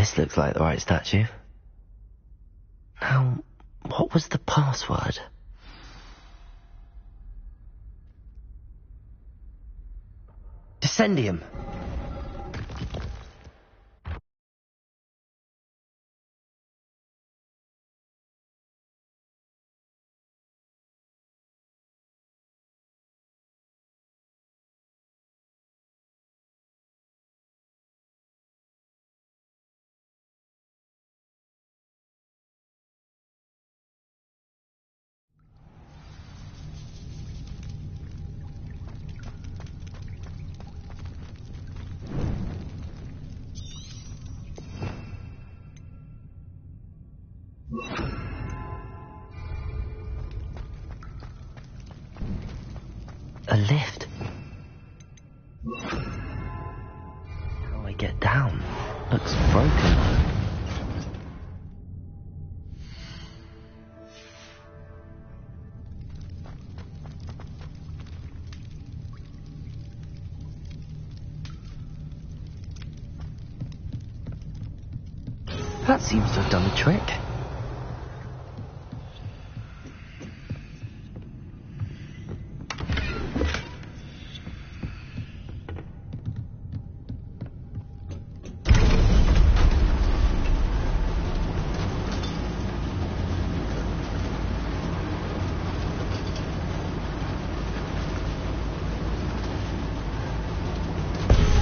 This looks like the right statue. Now, what was the password? Descendium. A lift. How do I get down? Looks broken though. That seems to have done the trick.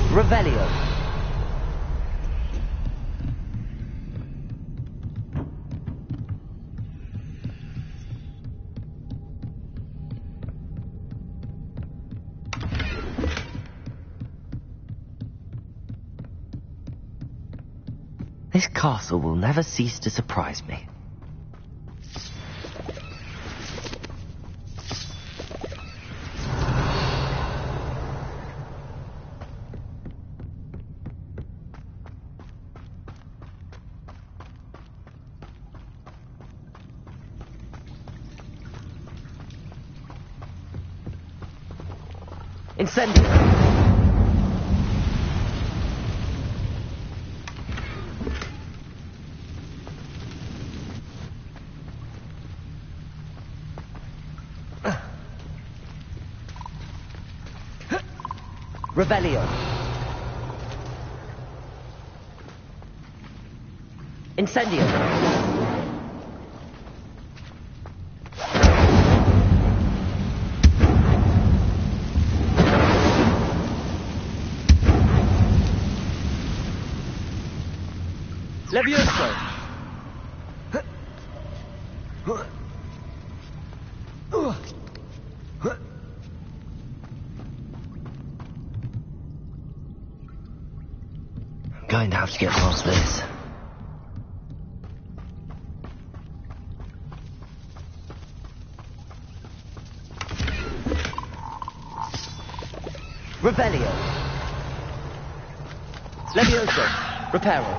Revelio. This castle will never cease to surprise me. Incendio! Revelio. Incendio. Levioso. I'm going to have to get past this. Revelio. Levioso. Reparo.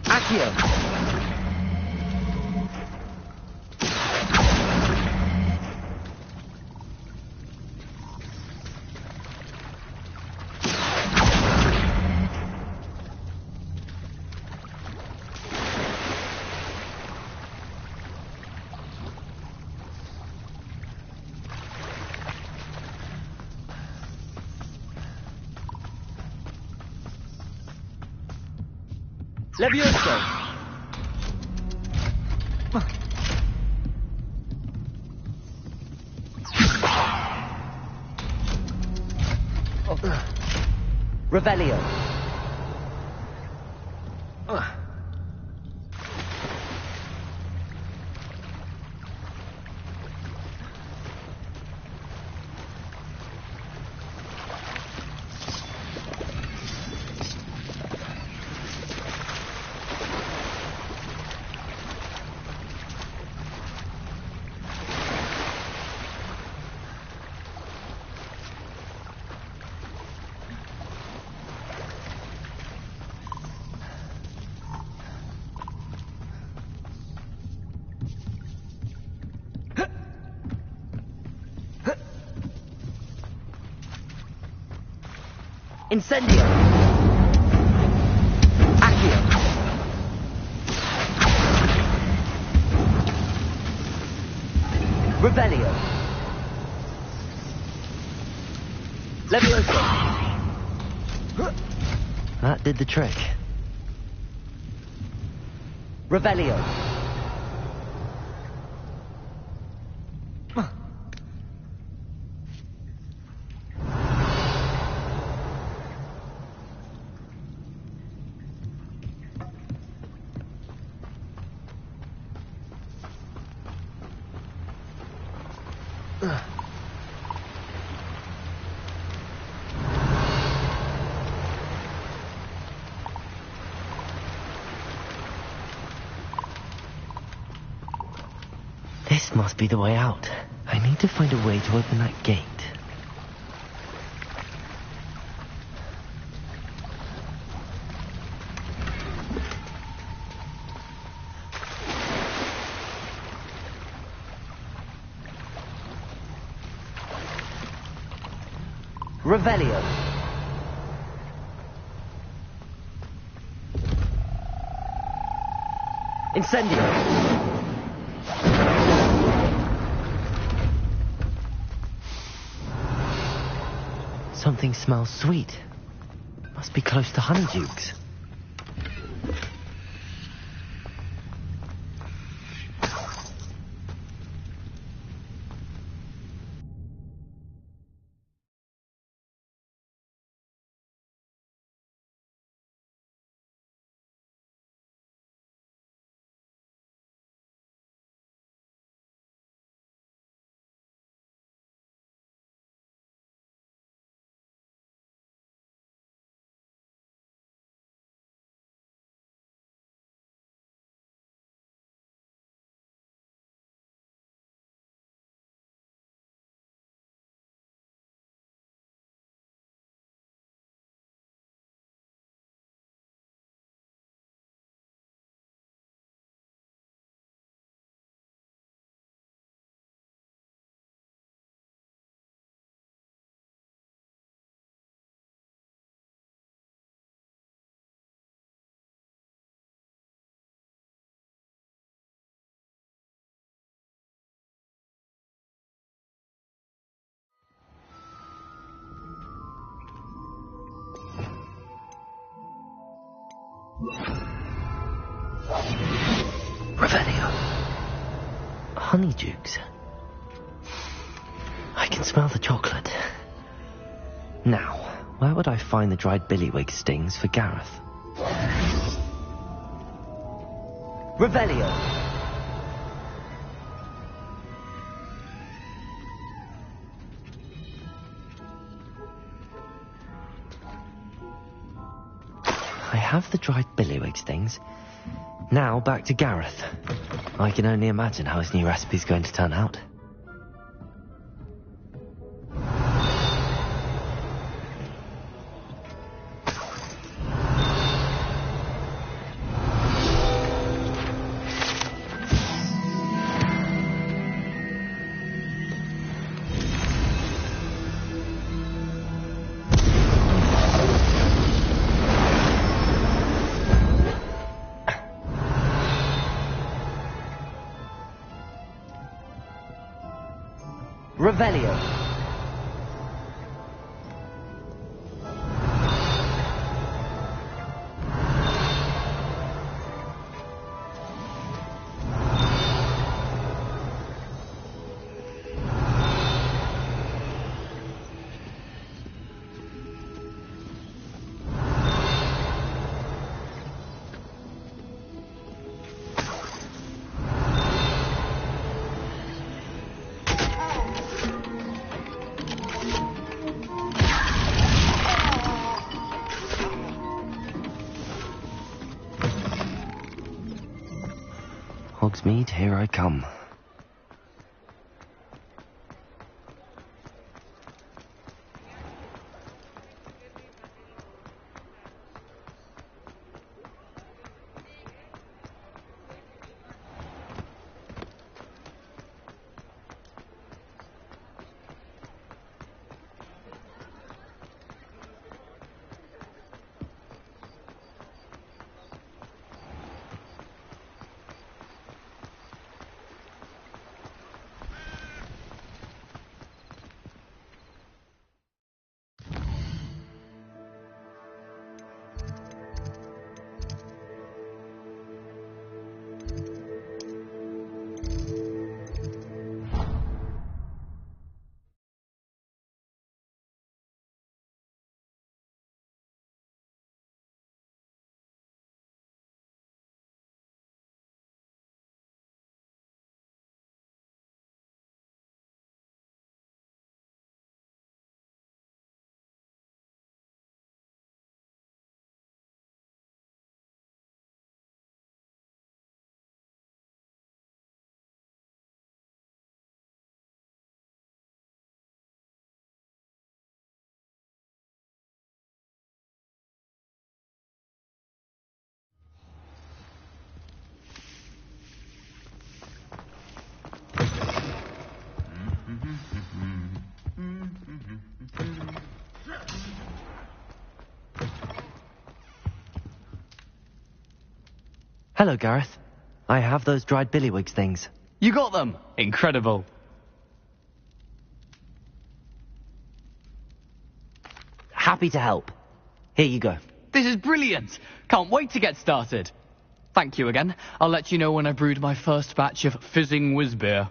Accio. Levioso. Revelio. Incendio! Accio! Revelio! Levioso! That did the trick. Revelio! This must be the way out. I need to find a way to open that gate. Revelio. Incendio. Something smells sweet. Must be close to Honeydukes. Revelio. Honeydukes. I can smell the chocolate. Now, where would I find the dried billywig stings for Gareth? Revelio. I have the dried billywig stings. Now back to Gareth. I can only imagine how his new recipe's going to turn out. Revelio. Hogsmeade, here I come. Hello, Gareth. I have those dried billywigs things. You got them! Incredible. Happy to help. Here you go. This is brilliant! Can't wait to get started. Thank you again. I'll let you know when I brewed my first batch of fizzing whiz beer.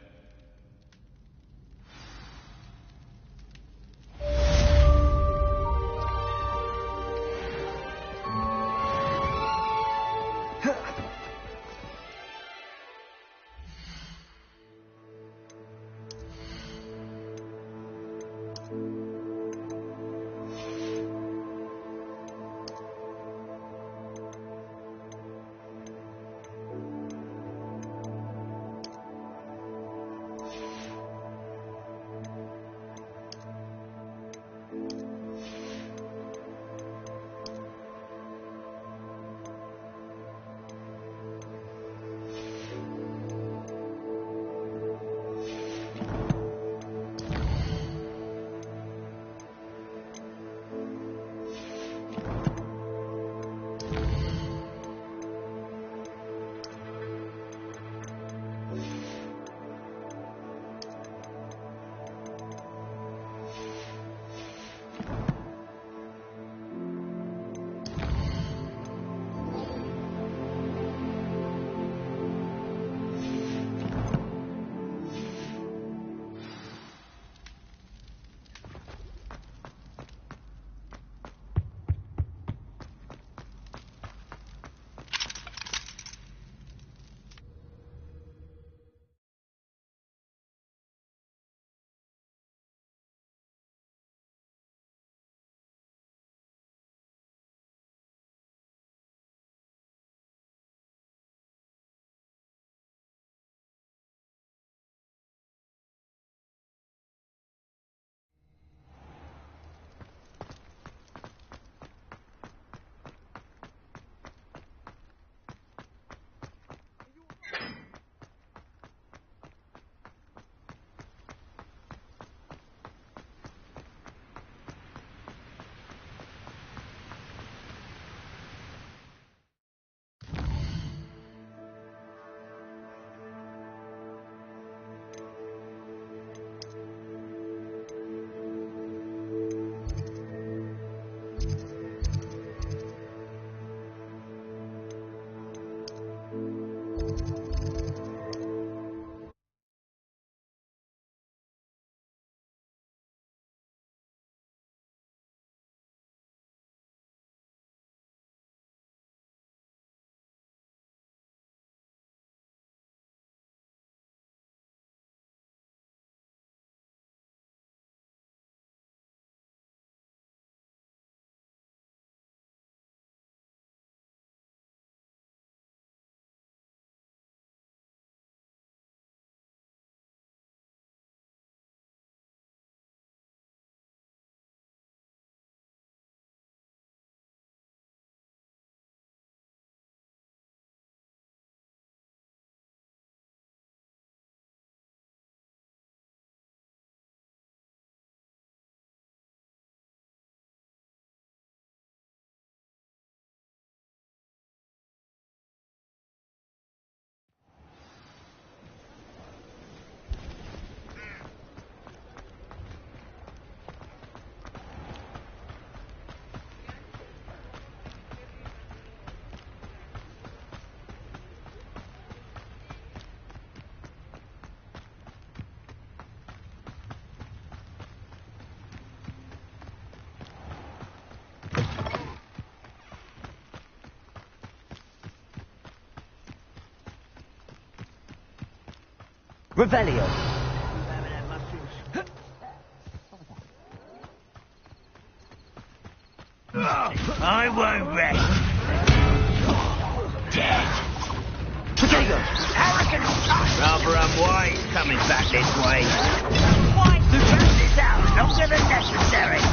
Revelio. I won't rest. Dead. Potato. Arrogant. Rather unwise coming back this way. Why to drag this out longer than necessary?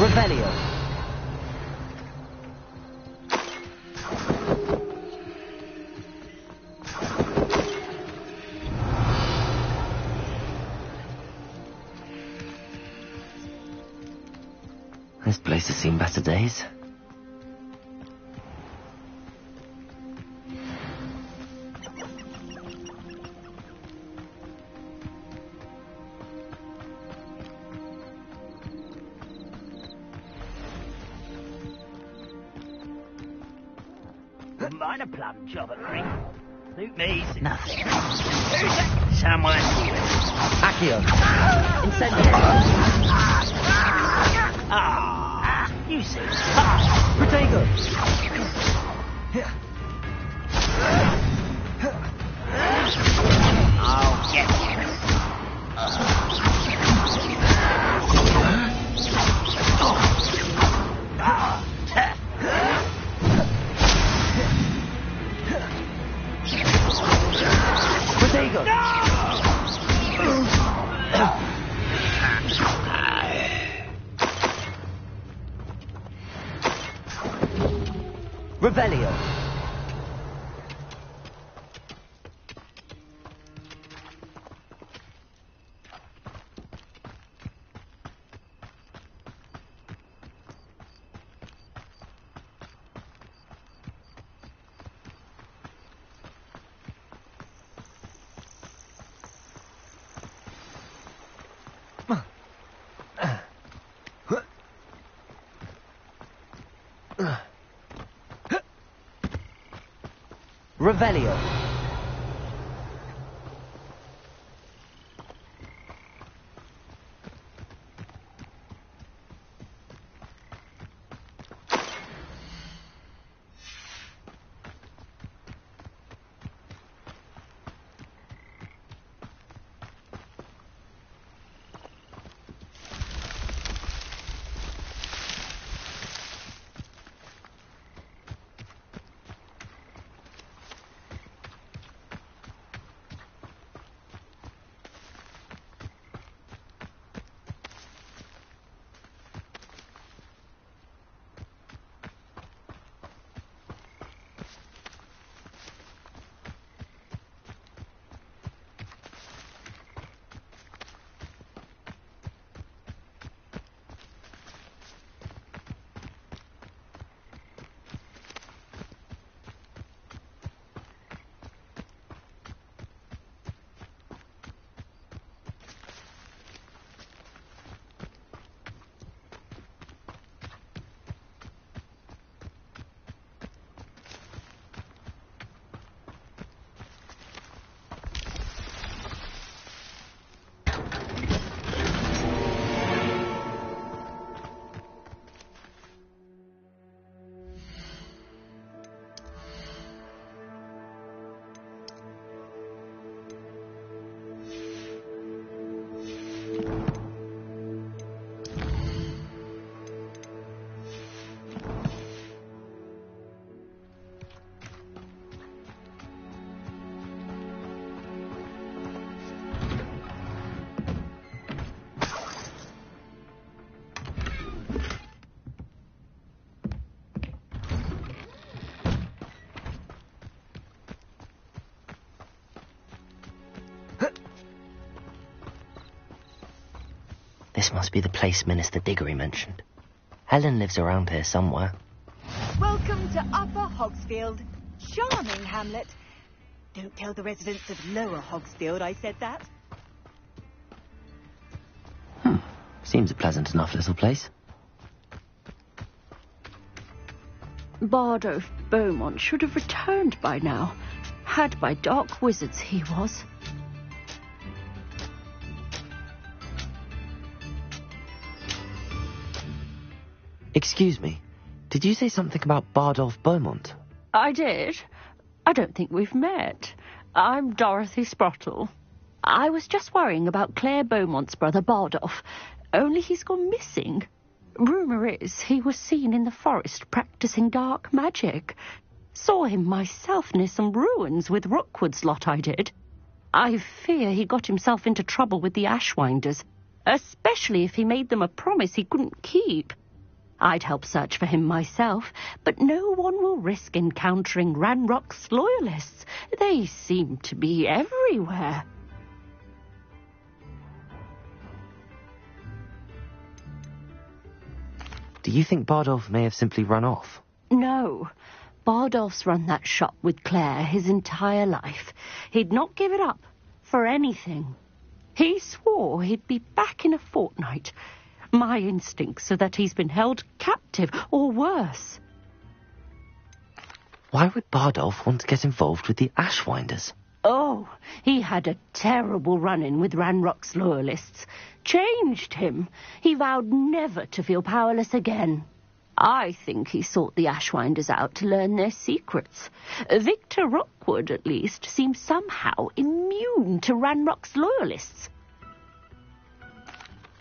Revelio. This place has seen better days. Wouldn't mind a plum job at drink. Suit me's nothing. Who's that? Someone here. Accio! Incendio! Ah, you seem fast. Protego! I'll get you. Protego! Revelio! Revelio. This must be the place Minister Diggory mentioned. Helen lives around here somewhere. Welcome to Upper Hogsfield. Charming hamlet. Don't tell the residents of Lower Hogsfield I said that. Seems a pleasant enough little place. Bardolph Beaumont should have returned by now. Had by dark wizards he was. Excuse me, did you say something about Bardolph Beaumont? I did. I don't think we've met. I'm Dorothy Sprottle. I was just worrying about Claire Beaumont's brother Bardolph, only he's gone missing. Rumour is he was seen in the forest practising dark magic. Saw him myself near some ruins with Rookwood's lot I did. I fear he got himself into trouble with the Ashwinders, especially if he made them a promise he couldn't keep. I'd help search for him myself, but no one will risk encountering Ranrock's loyalists. They seem to be everywhere. Do you think Bardolph may have simply run off? No. Bardolph's run that shop with Claire his entire life. He'd not give it up for anything. He swore he'd be back in a fortnight. My instincts are that he's been held captive, or worse. Why would Bardolph want to get involved with the Ashwinders? Oh, he had a terrible run-in with Ranrock's loyalists. Changed him. He vowed never to feel powerless again. I think he sought the Ashwinders out to learn their secrets. Victor Rookwood, at least, seems somehow immune to Ranrock's loyalists.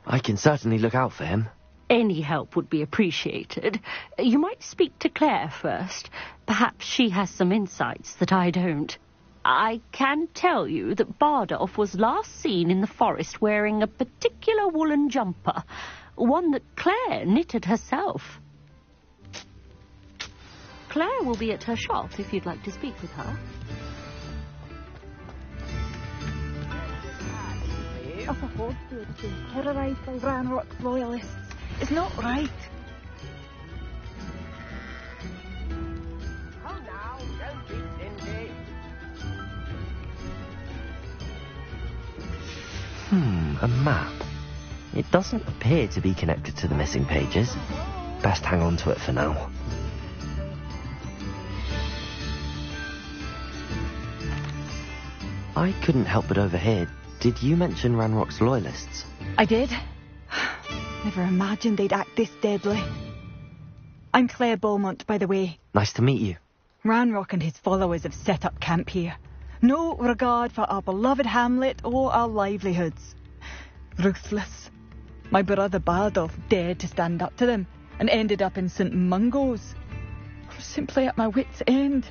I can certainly look out for him. Any help would be appreciated. You might speak to Claire first. Perhaps she has some insights that I don't. I can tell you that Bardolph was last seen in the forest wearing a particular woolen jumper, one that Claire knitted herself. Claire will be at her shop if you'd like to speak with her. Upper Hogwarts has been terrorised by Ranrock's loyalists. It's not right. Oh, now, don't be stingy. A map. It doesn't appear to be connected to the missing pages. Best hang on to it for now. I couldn't help but overhear. Did you mention Ranrock's loyalists? I did. Never imagined they'd act this deadly. I'm Claire Beaumont, by the way. Nice to meet you. Ranrock and his followers have set up camp here. No regard for our beloved hamlet or our livelihoods. Ruthless. My brother Bardolph dared to stand up to them and ended up in St. Mungo's. I'm simply at my wit's end.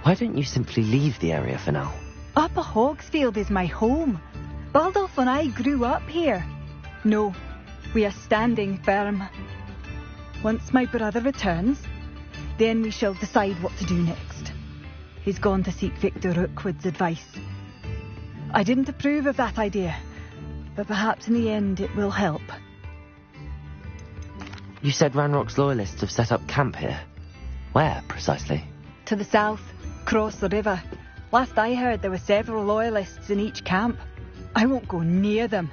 Why don't you simply leave the area for now? Upper Hogsfield is my home. Bardolph and I grew up here. No, we are standing firm. Once my brother returns, then we shall decide what to do next. He's gone to seek Victor Rookwood's advice. I didn't approve of that idea, but perhaps in the end it will help. You said Ranrock's loyalists have set up camp here. Where, precisely? To the south, across the river. Last I heard, there were several loyalists in each camp. I won't go near them.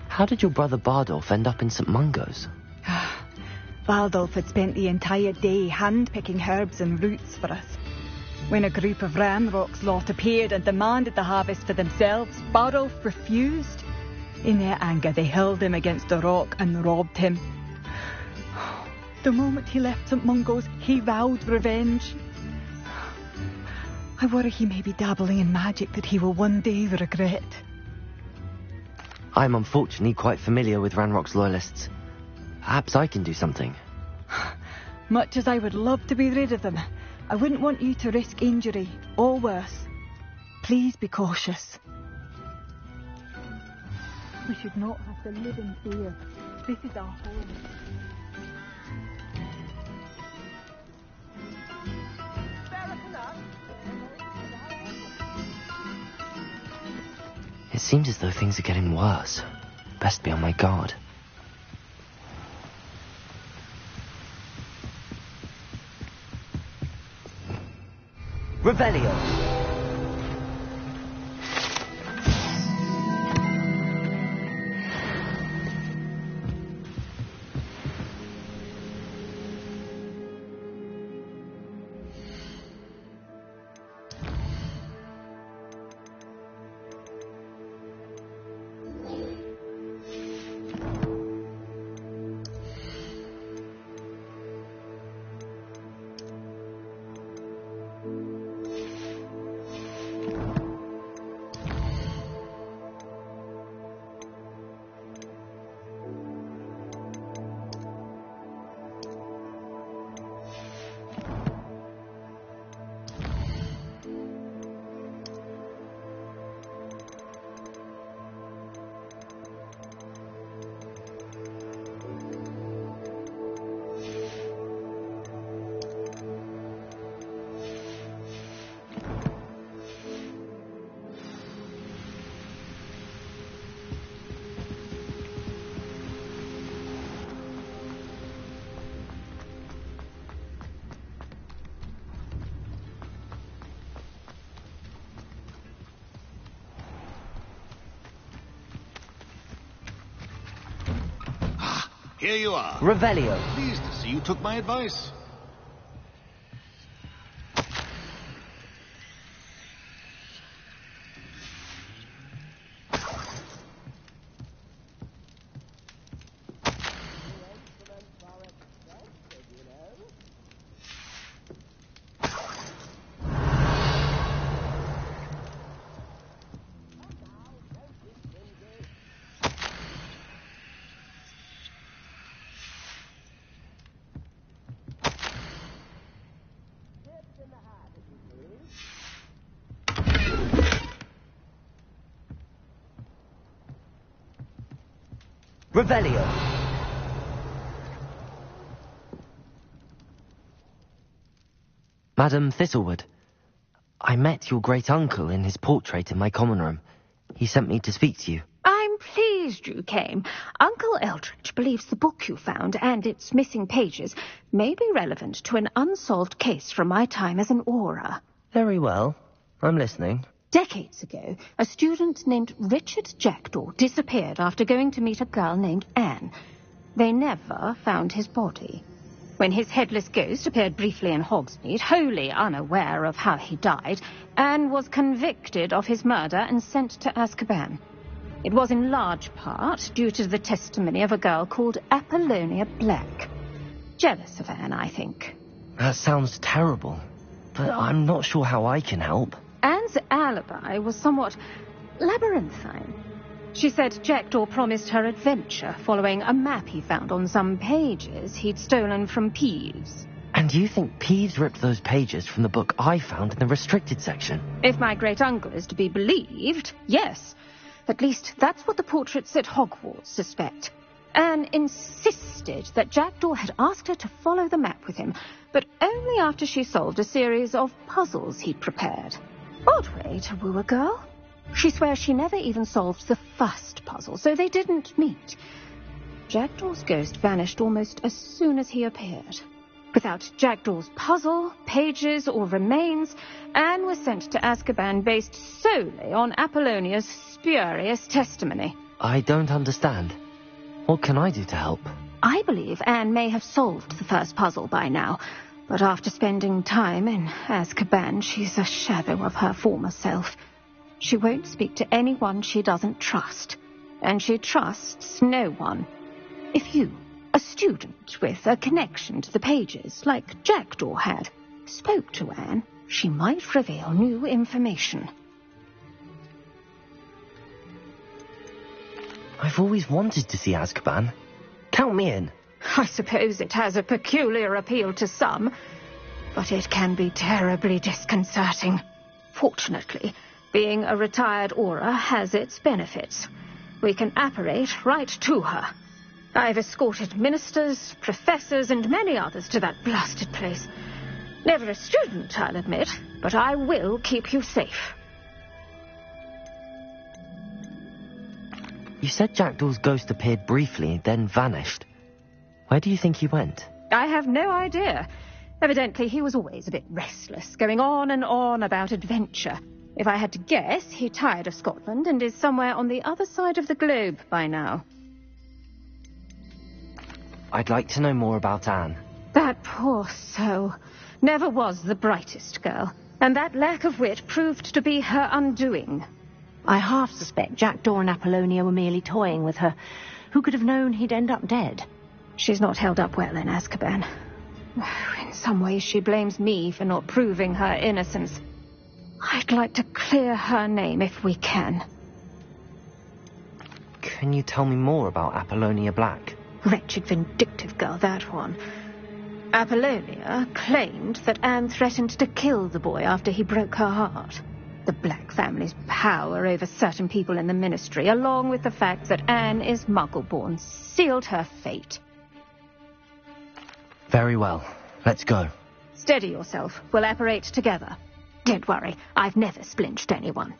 How did your brother Bardolph end up in St. Mungo's? Bardolph had spent the entire day hand-picking herbs and roots for us. When a group of Ranrock's lot appeared and demanded the harvest for themselves, Bardolph refused. In their anger, they hurled him against a rock and robbed him. The moment he left St. Mungo's, he vowed revenge. I worry he may be dabbling in magic that he will one day regret. I'm unfortunately quite familiar with Ranrock's loyalists. Perhaps I can do something. Much as I would love to be rid of them, I wouldn't want you to risk injury, or worse. Please be cautious. We should not have to live in fear. This is our home. It seems as though things are getting worse. Best be on my guard. Revelio! here you are. Revelio. Pleased to see you took my advice. Revelio. Madam Thistlewood, I met your great-uncle in his portrait in my common room. He sent me to speak to you. I'm pleased you came. Uncle Eldridge believes the book you found and its missing pages may be relevant to an unsolved case from my time as an aura. Very well. I'm listening. Decades ago, a student named Richard Jackdaw disappeared after going to meet a girl named Anne. They never found his body. When his headless ghost appeared briefly in Hogsmeade, wholly unaware of how he died, Anne was convicted of his murder and sent to Azkaban. It was in large part due to the testimony of a girl called Apollonia Black. Jealous of Anne, I think. That sounds terrible, but I'm not sure how I can help. Anne's alibi was somewhat labyrinthine. She said Jackdaw promised her adventure following a map he found on some pages he'd stolen from Peeves. And you think Peeves ripped those pages from the book I found in the restricted section? If my great-uncle is to be believed, yes. At least that's what the portraits at Hogwarts suspect. Anne insisted that Jackdaw had asked her to follow the map with him, but only after she solved a series of puzzles he'd prepared. Odd way to woo a girl. She swears she never even solved the first puzzle, so they didn't meet. Jackdaw's ghost vanished almost as soon as he appeared. Without Jackdaw's puzzle, pages, or remains, Anne was sent to Azkaban based solely on Apollonia's spurious testimony. I don't understand. What can I do to help? I believe Anne may have solved the first puzzle by now, but after spending time in Azkaban, she's a shadow of her former self. She won't speak to anyone she doesn't trust, and she trusts no one. If you, a student with a connection to the pages, like Jackdaw had, spoke to Anne, she might reveal new information. I've always wanted to see Azkaban. Count me in. I suppose it has a peculiar appeal to some, but it can be terribly disconcerting. Fortunately, being a retired aura has its benefits. We can apparate right to her. I've escorted ministers, professors, and many others to that blasted place. Never a student, I'll admit, but I will keep you safe. You said Jackdaw's ghost appeared briefly, then vanished. Where do you think he went? I have no idea. Evidently, he was always a bit restless, going on and on about adventure. If I had to guess, he tired of Scotland and is somewhere on the other side of the globe by now. I'd like to know more about Anne. That poor soul. Never was the brightest girl, and that lack of wit proved to be her undoing. I half suspect Jackdaw and Apollonia were merely toying with her. Who could have known he'd end up dead? She's not held up well in Azkaban. In some ways, she blames me for not proving her innocence. I'd like to clear her name if we can. Can you tell me more about Apollonia Black? Wretched, vindictive girl, that one. Apollonia claimed that Anne threatened to kill the boy after he broke her heart. The Black family's power over certain people in the ministry, along with the fact that Anne is Muggle-born, sealed her fate. Very well. Let's go. Steady yourself. We'll apparate together. Don't worry, I've never splinched anyone.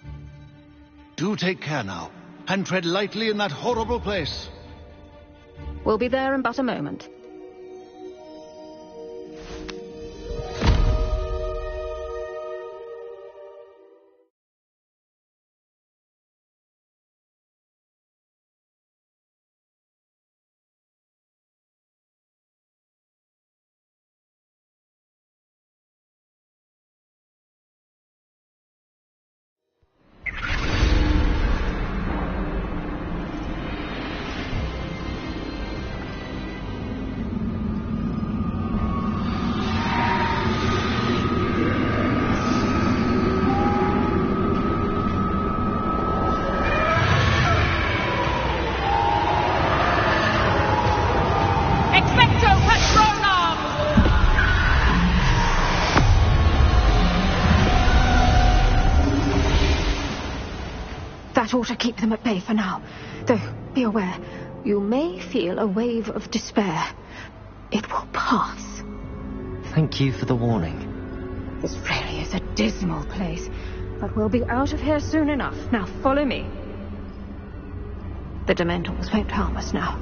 Do take care now, and tread lightly in that horrible place. We'll be there in but a moment. ought to keep them at bay for now. Though, be aware, you may feel a wave of despair. It will pass. Thank you for the warning. This really is a dismal place, but we'll be out of here soon enough. Now, follow me. The Dementors won't harm us now.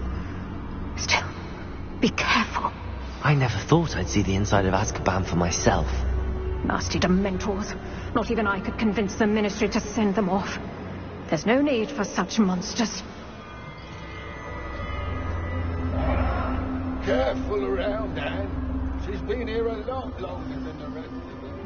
Still, be careful. I never thought I'd see the inside of Azkaban for myself. Nasty Dementors. Not even I could convince the Ministry to send them off. There's no need for such monsters. Careful around, Anne. She's been here a lot longer than the rest of them.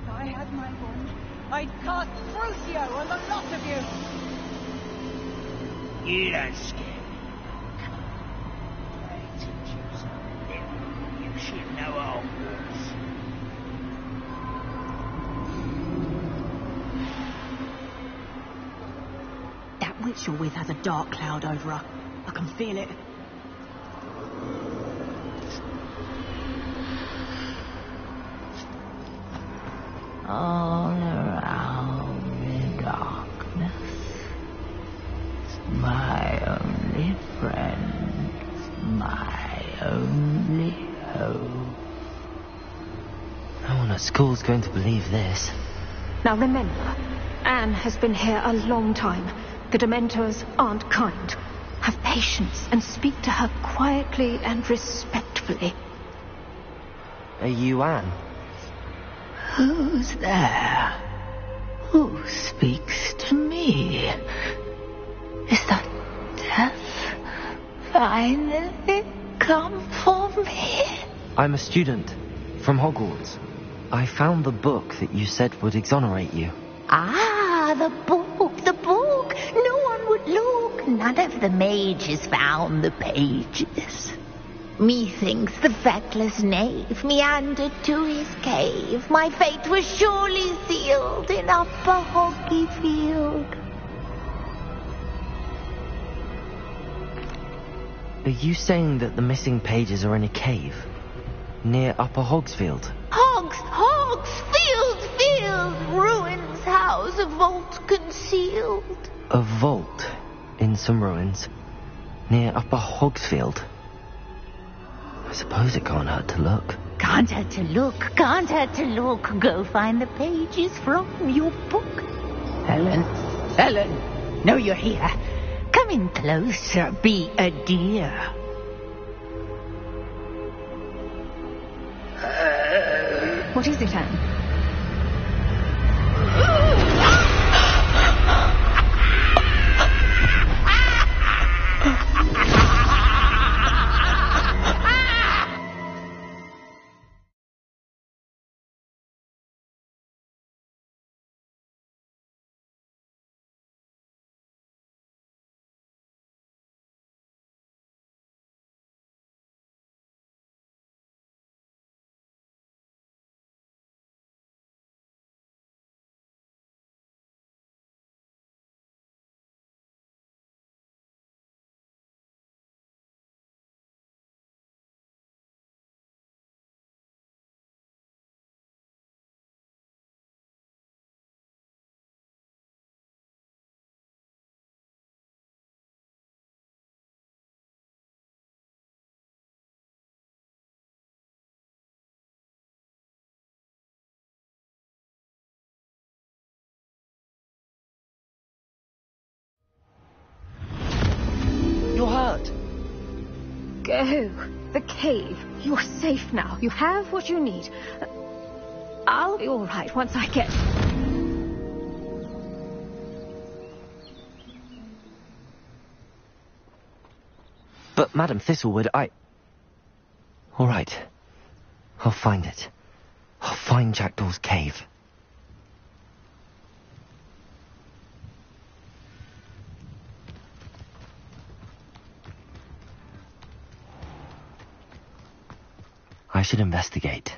If I had my wand, I'd cast Crucio on the lot of you. You don't scare me. I teach you something. You should know Hogwarts. That witch you're with has a dark cloud over her. I can feel it. All around in darkness, my only friend, my only hope. No one at school's going to believe this. Now remember, Anne has been here a long time. The Dementors aren't kind. Have patience and speak to her quietly and respectfully. Are you Anne? Who's there? Who speaks to me? Is that death finally come for me? I'm a student from Hogwarts. I found the book that you said would exonerate you. Ah, the book, the book. No one would look. None of the mages found the pages. Methinks the feckless knave meandered to his cave. My fate was surely sealed in Upper Hoggyfield. Are you saying that the missing pages are in a cave near Upper Hogsfield? Field, ruins house, a vault concealed. A vault in some ruins near Upper Hogsfield? I suppose it can't hurt to look. Can't hurt to look. Go find the pages from your book. Helen, know you're here. Come in closer, be a dear. What is it, Anne? You're hurt. Go. The cave. You're safe now. You have what you need. I'll be all right once I get... But, Madam Thistlewood, All right. I'll find it. I'll find Jackdaw's cave. I should investigate.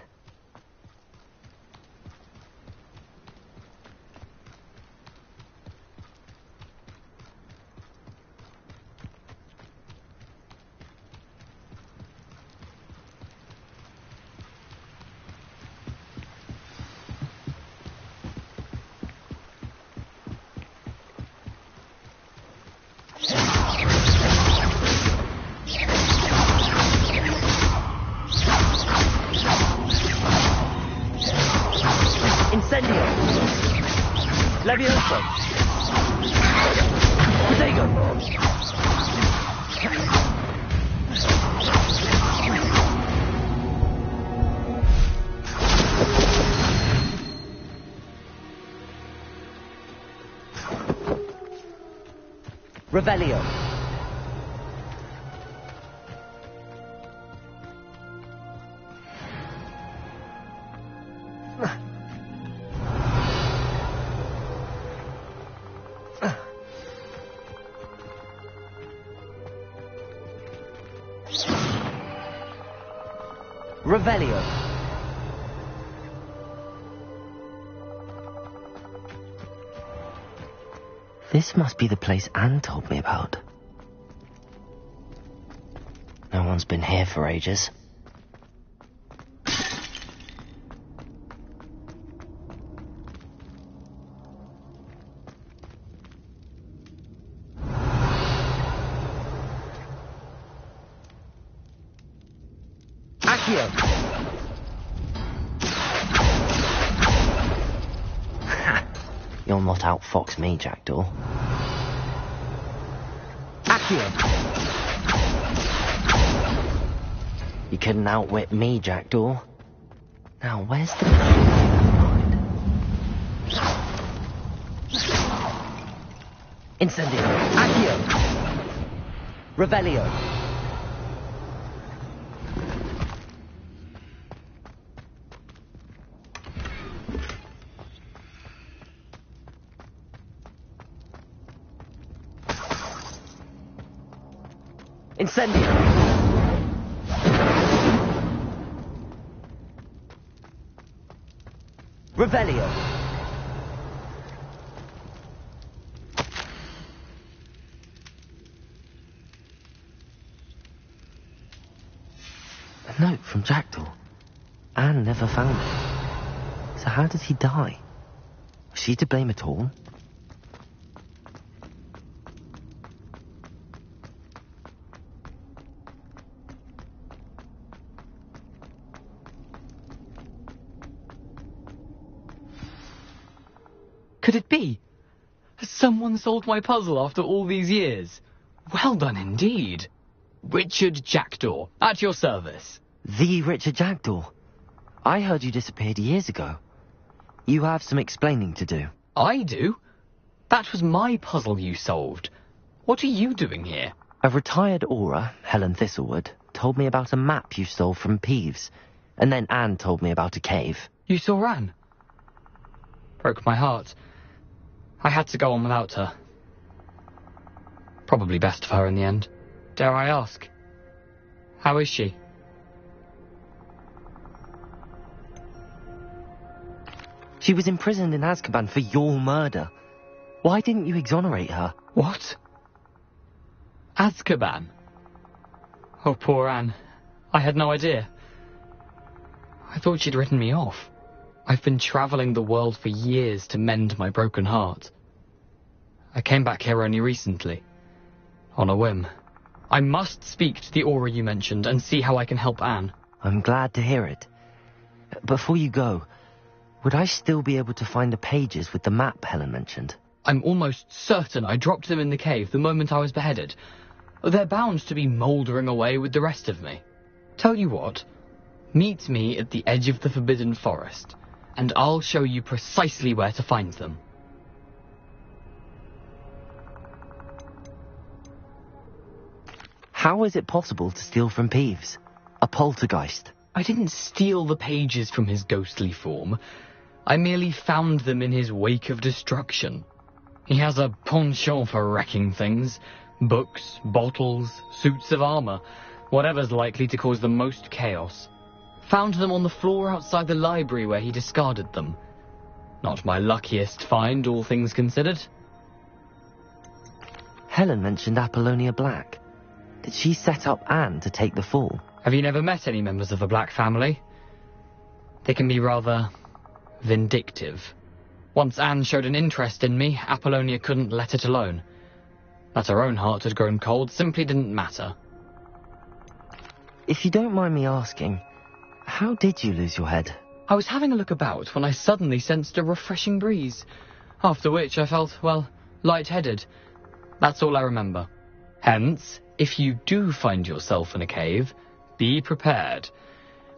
Levioso! Protego! Revelio! Revelio. This must be the place Anne told me about. No one's been here for ages. You'll not outfox me, Jackdaw. Accio! You couldn't outwit me, Jackdaw. Now, where's the... Incendio! Accio! Revelio! Incendio! Revelio! A note from Jackdaw. Anne never found it. So how did he die? Was she to blame at all? Could it be? Has someone solved my puzzle after all these years? Well done indeed. Richard Jackdaw, at your service. The Richard Jackdaw. I heard you disappeared years ago. You have some explaining to do. I do? That was my puzzle you solved. What are you doing here? A retired aura, Helen Thistlewood, told me about a map you stole from Peeves. And then Anne told me about a cave. You saw Anne? Broke my heart. I had to go on without her. Probably best for her in the end. Dare I ask? How is she? She was imprisoned in Azkaban for your murder. Why didn't you exonerate her? What? Azkaban? Oh, poor Anne. I had no idea. I thought she'd written me off. I've been travelling the world for years to mend my broken heart. I came back here only recently. On a whim. I must speak to the aura you mentioned and see how I can help Anne. I'm glad to hear it. Before you go, would I still be able to find the pages with the map Helen mentioned? I'm almost certain I dropped them in the cave the moment I was beheaded. They're bound to be mouldering away with the rest of me. Tell you what, meet me at the edge of the Forbidden Forest, and I'll show you precisely where to find them. How is it possible to steal from Peeves? A poltergeist? I didn't steal the pages from his ghostly form. I merely found them in his wake of destruction. He has a penchant for wrecking things. Books, bottles, suits of armour, whatever's likely to cause the most chaos. Found them on the floor outside the library where he discarded them. Not my luckiest find, all things considered. Helen mentioned Apollonia Black. Did she set up Anne to take the fall? Have you never met any members of the Black family? They can be rather vindictive. Once Anne showed an interest in me, Apollonia couldn't let it alone. That her own heart had grown cold simply didn't matter. If you don't mind me asking, how did you lose your head? I was having a look about when I suddenly sensed a refreshing breeze. after which I felt, well, lightheaded. That's all I remember. Hence, if you do find yourself in a cave, be prepared.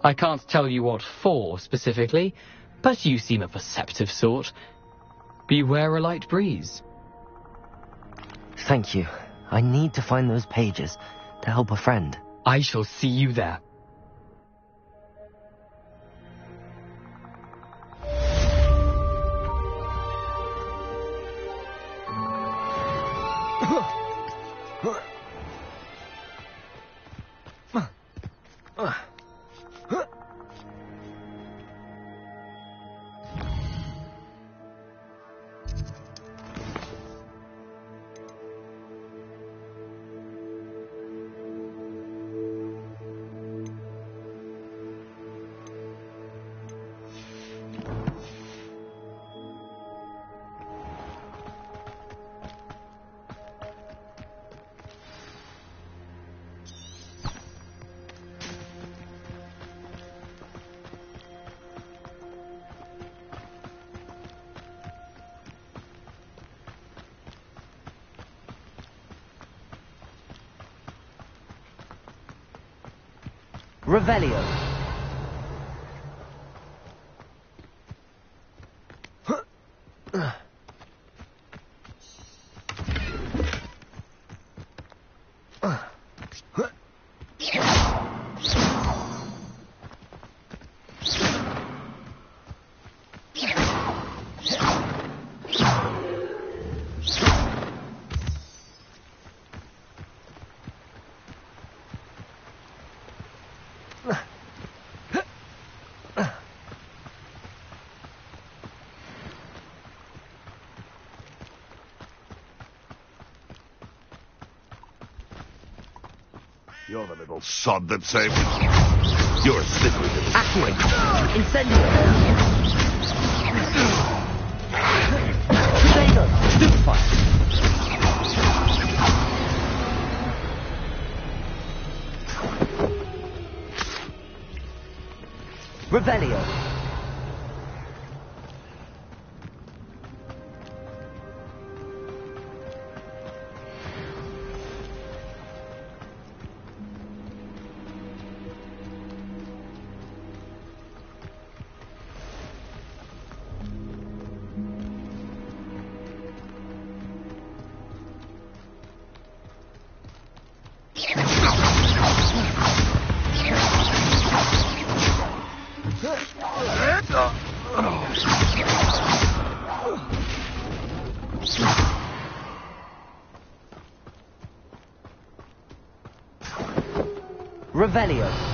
I can't tell you what for specifically, but you seem a perceptive sort. Beware a light breeze. Thank you. I need to find those pages to help a friend. I shall see you there. Revelio. You're the little sod that saved me. You're a slippery little... Acme. Incendio. Crusader. Superfire. Revelio. Revelio.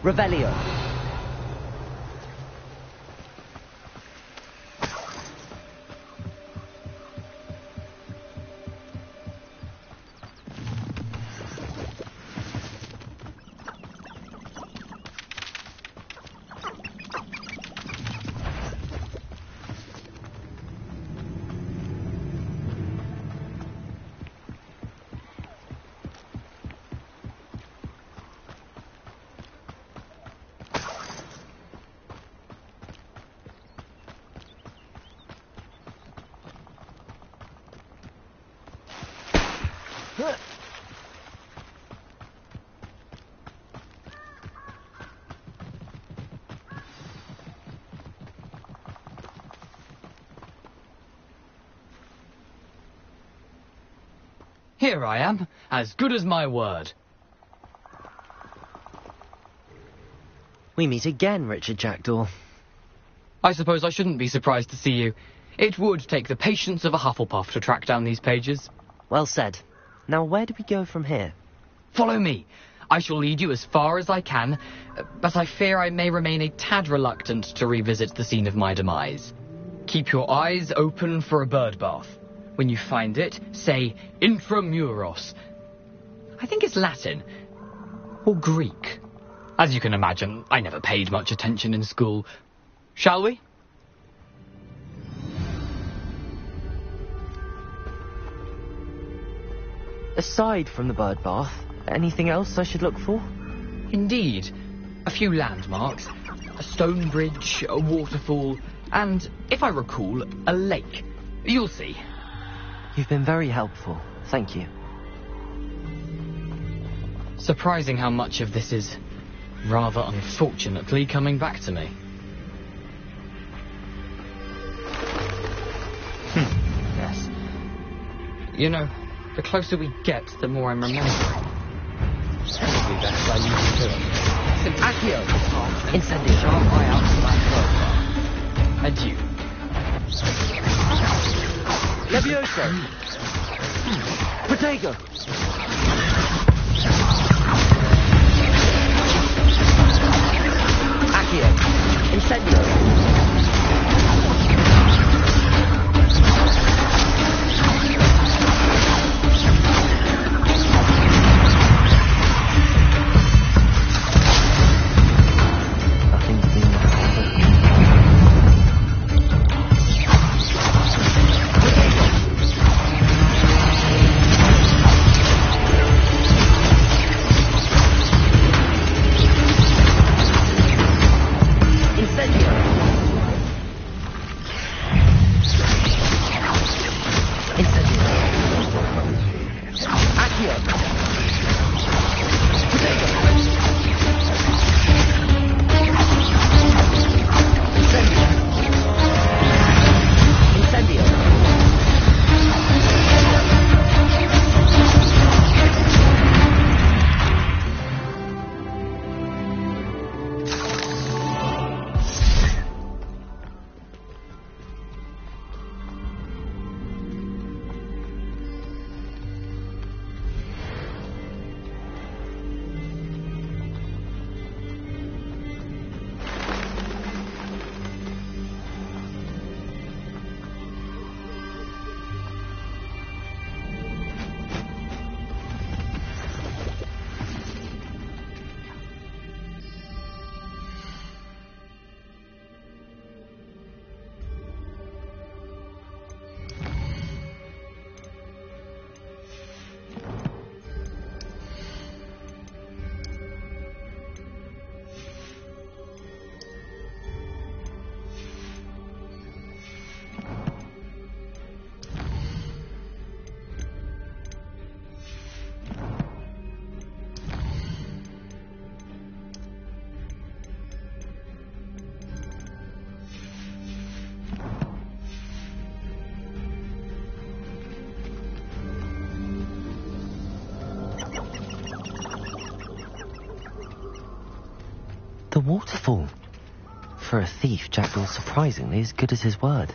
Revelio. Here I am, as good as my word. We meet again, Richard Jackdaw. I suppose I shouldn't be surprised to see you. It would take the patience of a Huffelpuff to track down these pages. Well said. Now where do we go from here? Follow me. I shall lead you as far as I can, but I fear I may remain a tad reluctant to revisit the scene of my demise. Keep your eyes open for a bird bath. When you find it, say intramuros. I think it's Latin. Or Greek. As you can imagine, I never paid much attention in school. Shall we? Aside from the bird bath, anything else I should look for? Indeed. A few landmarks. A stone bridge, a waterfall, and, if I recall, a lake. You'll see. You've been very helpful. Thank you. Surprising how much of this is, rather unfortunately, coming back to me. Yes. You know, the closer we get, the more I'm remembering. Probably best I leave you to it. Accio! Incendio! Sharp eye out for that bird. Adieu. Levioso! Protego! Accio! Incendio! The waterfall. For a thief, Jackdaw's surprisingly as good as his word.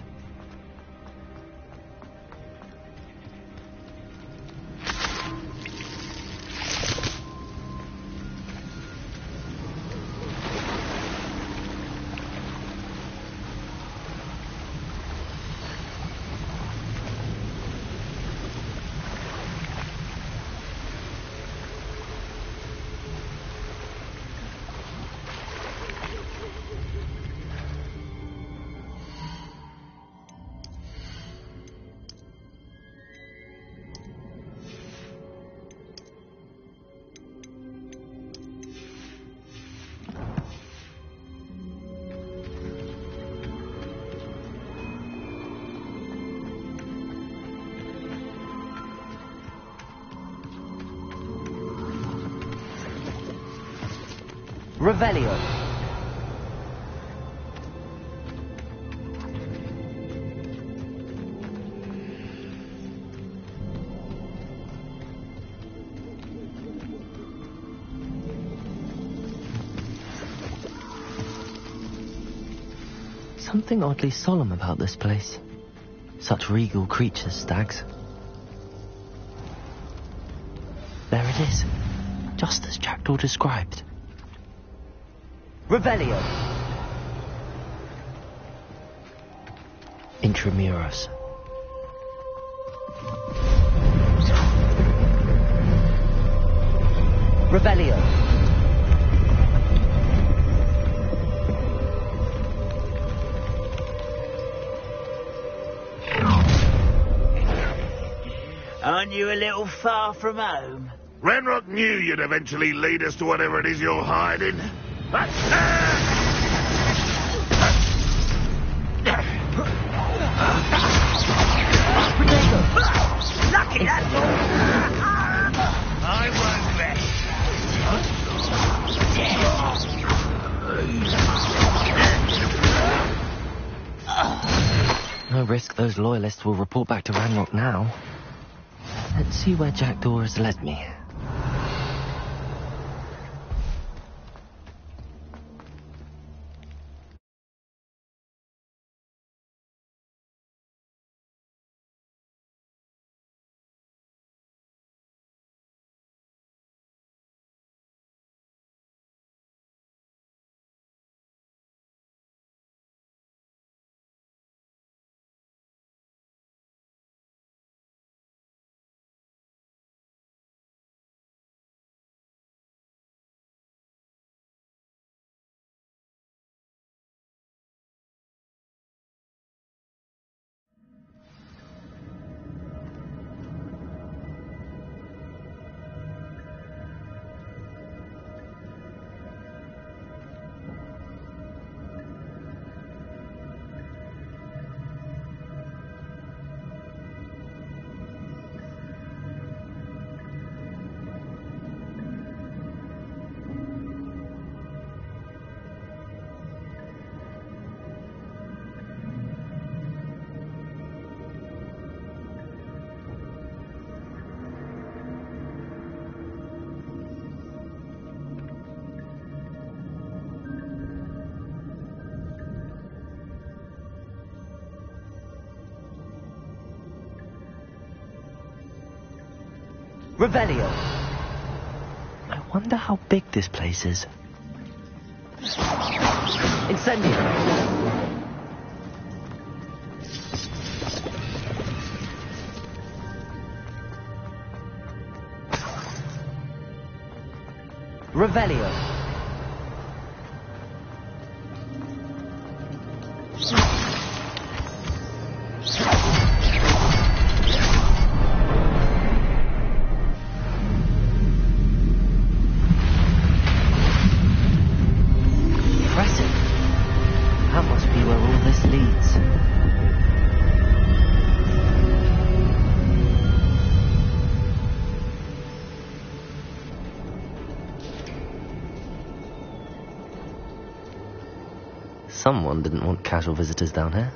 Revelio. something oddly solemn about this place. Such regal creatures, stags. There it is, just as Jackdaw described. Revelio! Intramuros. Revelio! Aren't you a little far from home? Ranrock knew you'd eventually lead us to whatever it is you're hiding. Lucky that's all! I won't rest. No risk those loyalists will report back to Ranrock now. Let's see where Jackdaw has led me. Revelio! I wonder how big this place is. Incendio! Revelio! Someone didn't want casual visitors down here.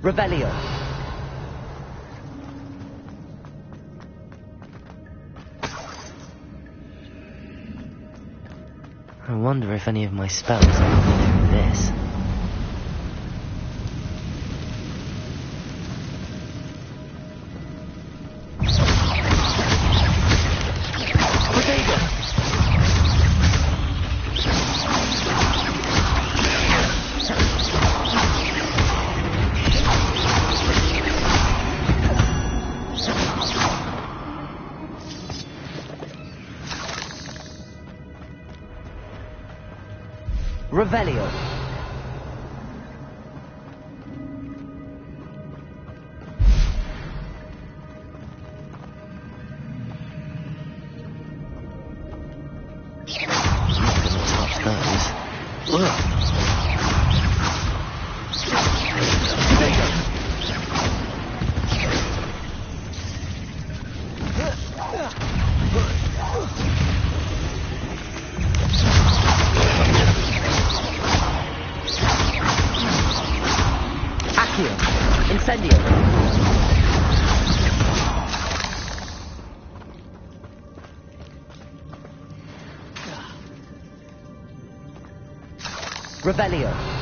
Revelio. I wonder if any of my spells are anything like this. Revelio. Incendio. Revelio.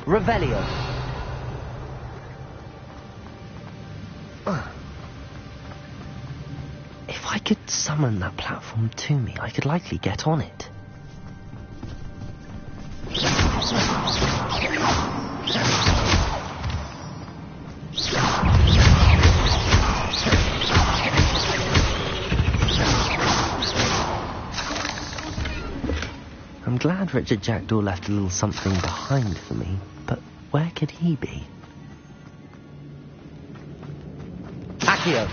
Revelio. If I could summon that platform to me, I could likely get on it. I'm glad Richard Jackdaw left a little something behind for me, but where could he be? Accio!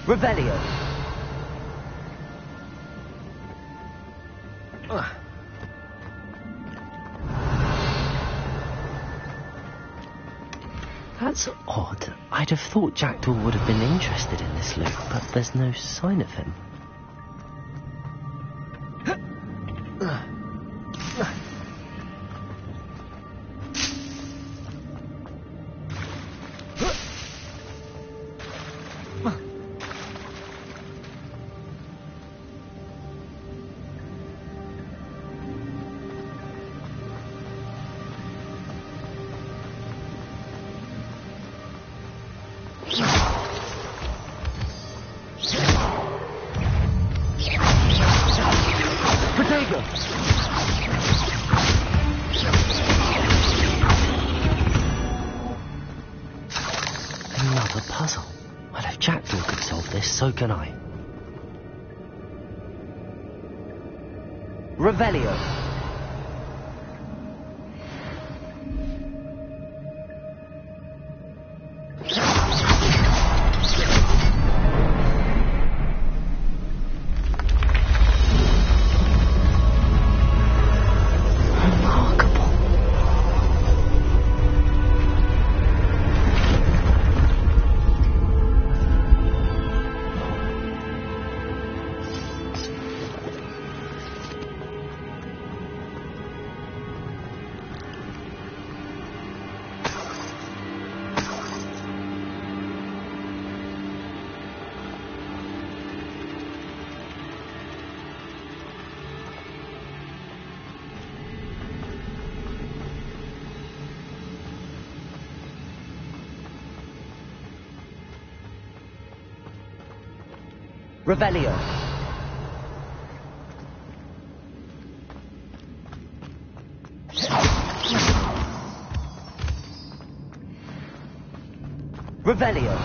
Revelio. That's odd. I'd have thought Jackdaw would have been interested in this loot, but there's no sign of him. Another puzzle. Well, if Jackdaw could solve this, so can I. Revelio. Revelio. Revelio.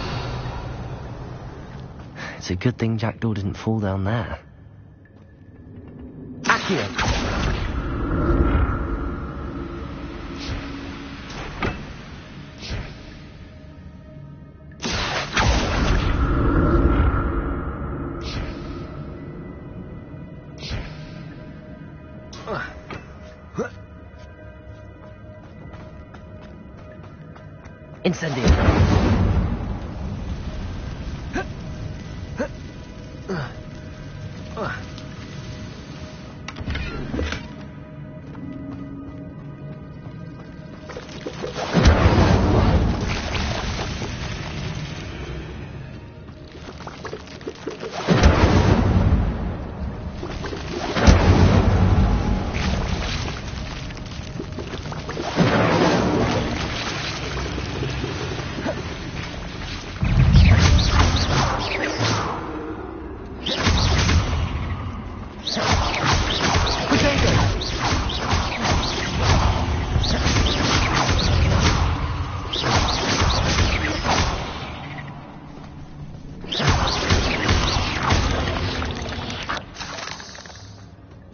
It's a good thing Jackdaw didn't fall down there. Accio. Incendio.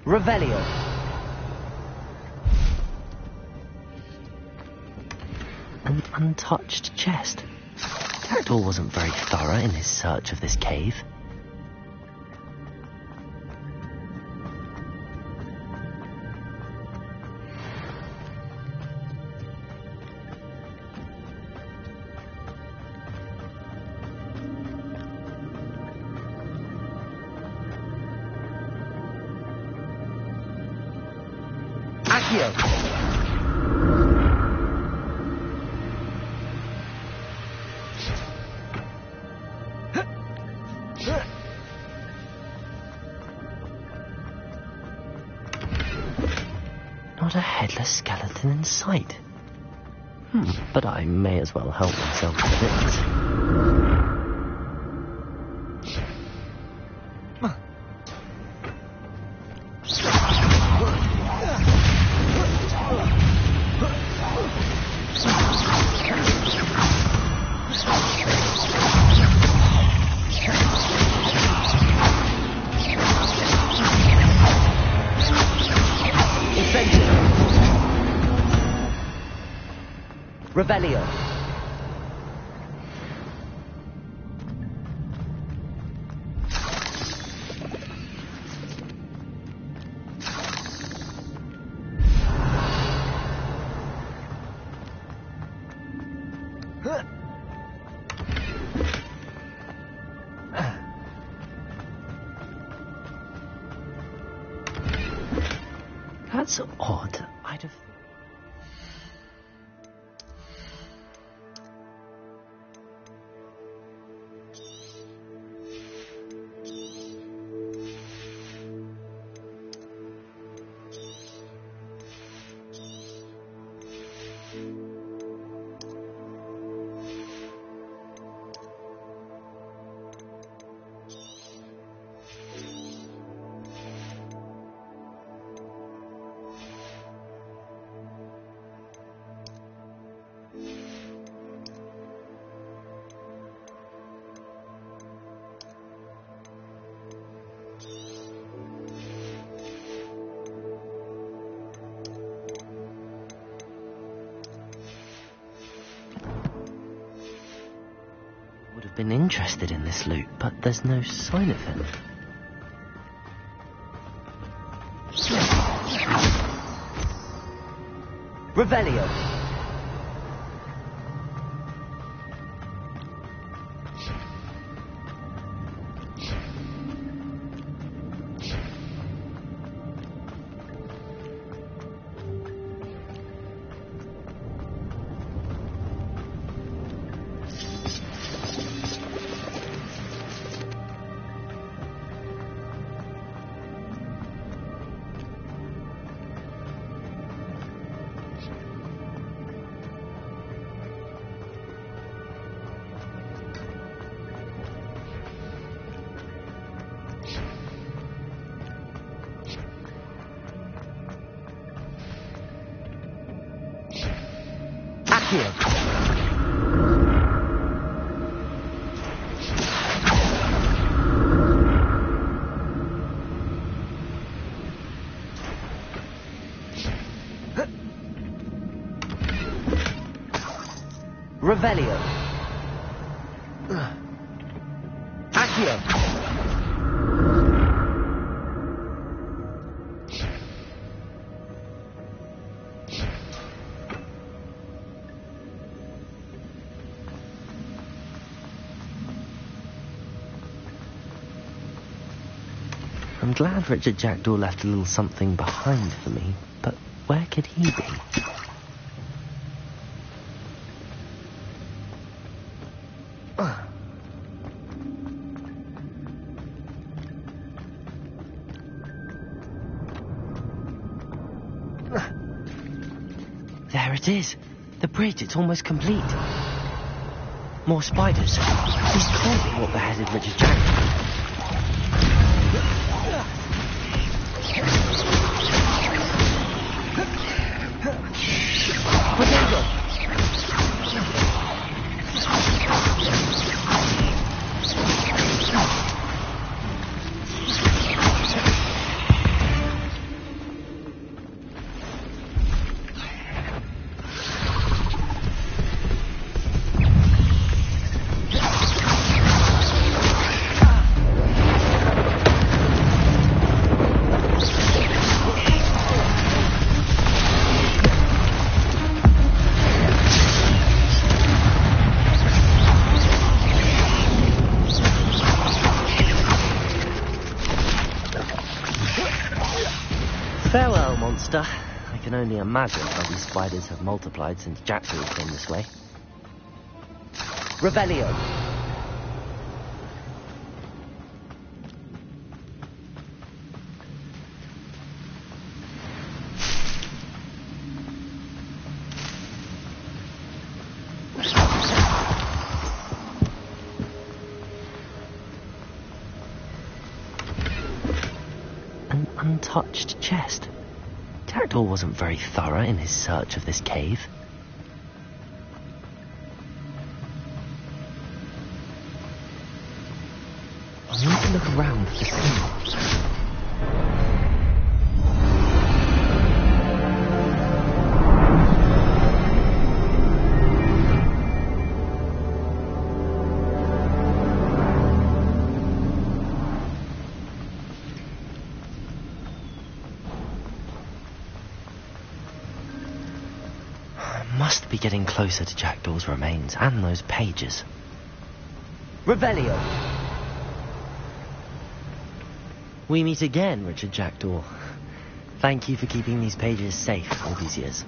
Revelio. An untouched chest. Jackdaw wasn't very thorough in his search of this cave. Not a headless skeleton in sight. But I may as well help myself to this. Revelio. That's odd. I'd have... would have been interested in this loot, but there's no sign of him. Revelio! Here. Revelio. Accio. I'm glad Richard Jackdaw left a little something behind for me, but where could he be? There it is. The bridge, it's almost complete. More spiders. These can't be what beheaded Richard Jackdaw. Farewell, monster. I can only imagine how these spiders have multiplied since Jackdaw came this way. Revelio. An untouched chest. Jackdaw wasn't very thorough in his search of this cave. I need to look around for signals. Must be getting closer to Jackdaw's remains and those pages. Revelio! We meet again, Richard Jackdaw. Thank you for keeping these pages safe all these years.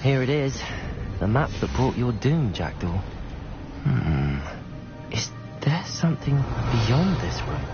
Here it is. The map that brought your doom, Jackdaw. Is there something beyond this room?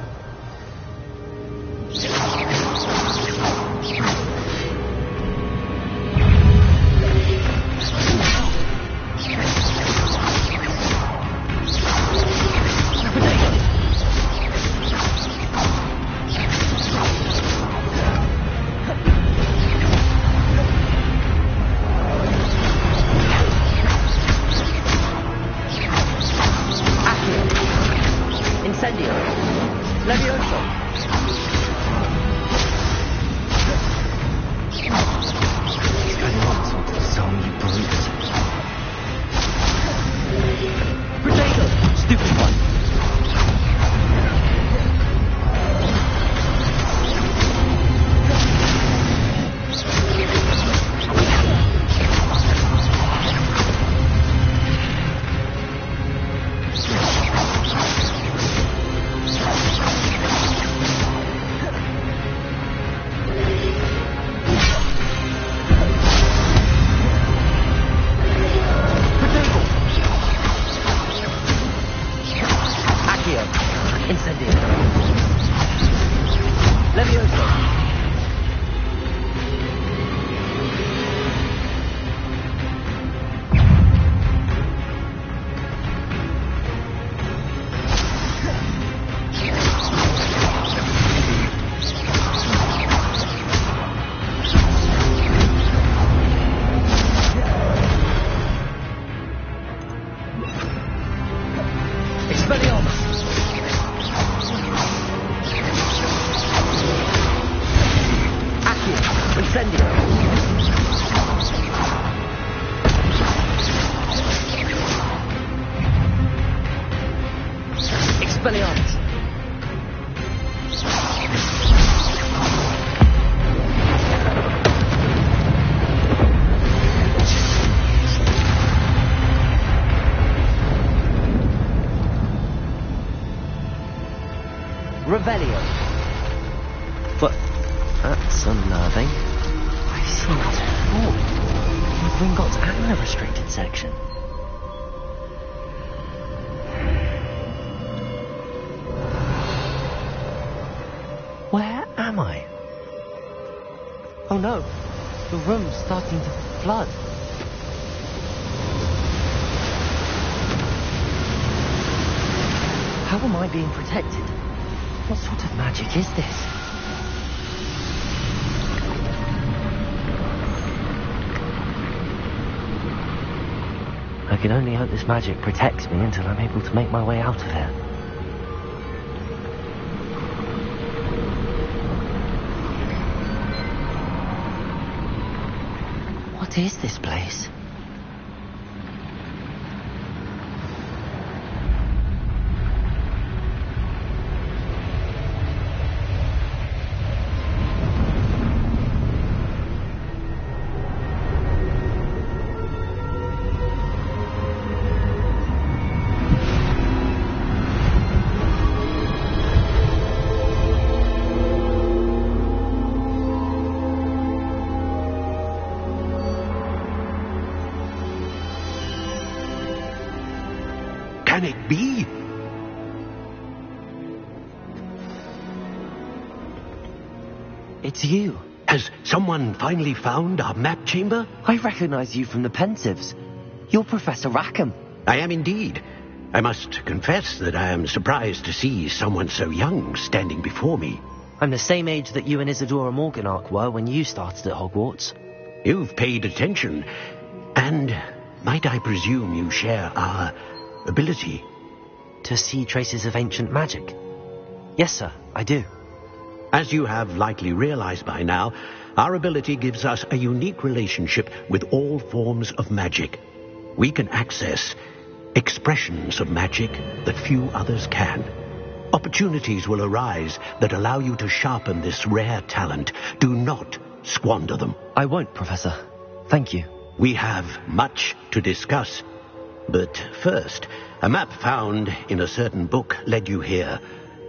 Revelio. But that's unnerving. I've seen it before. In Gringotts and the restricted section. Where am I? Oh no, the room's starting to flood. How am I being protected? What sort of magic is this? I can only hope this magic protects me until I'm able to make my way out of here. What is this place? Can it be? It's you. Has someone finally found our map chamber? I recognize you from the Pensives. You're Professor Rackham. I am indeed. I must confess that I am surprised to see someone so young standing before me. I'm the same age that you and Isadora Morganach were when you started at Hogwarts. You've paid attention. And might I presume you share our ability? To see traces of ancient magic? Yes, sir, I do. As you have likely realized by now, our ability gives us a unique relationship with all forms of magic. We can access expressions of magic that few others can. Opportunities will arise that allow you to sharpen this rare talent. Do not squander them. I won't, Professor. Thank you. We have much to discuss. But first, a map found in a certain book led you here.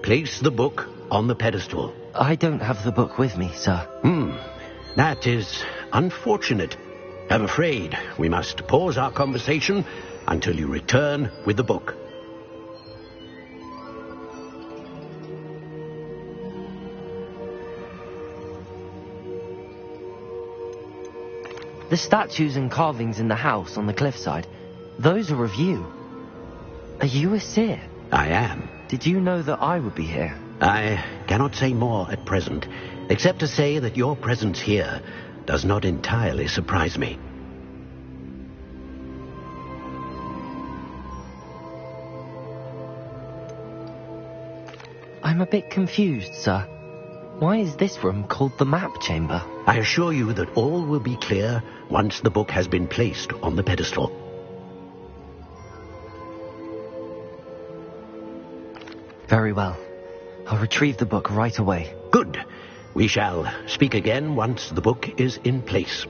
Place the book on the pedestal. I don't have the book with me, sir. That is unfortunate. I'm afraid we must pause our conversation until you return with the book. The statues and carvings in the house on the cliffside, those are of you. Are you a seer? I am. Did you know that I would be here? I cannot say more at present, except to say that your presence here does not entirely surprise me. I'm a bit confused, sir. Why is this room called the map chamber? I assure you that all will be clear once the book has been placed on the pedestal. Very well. I'll retrieve the book right away. Good. We shall speak again once the book is in place.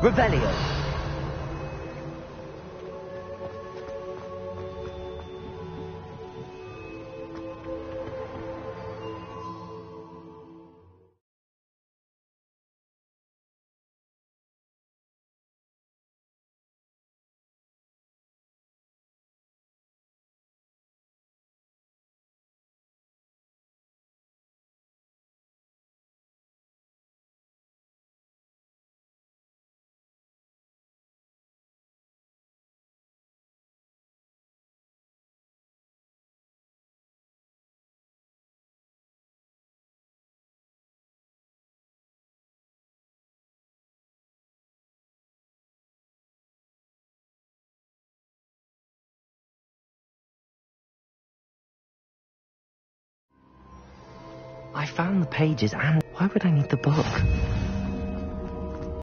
Revelio. I found the pages and... Why would I need the book?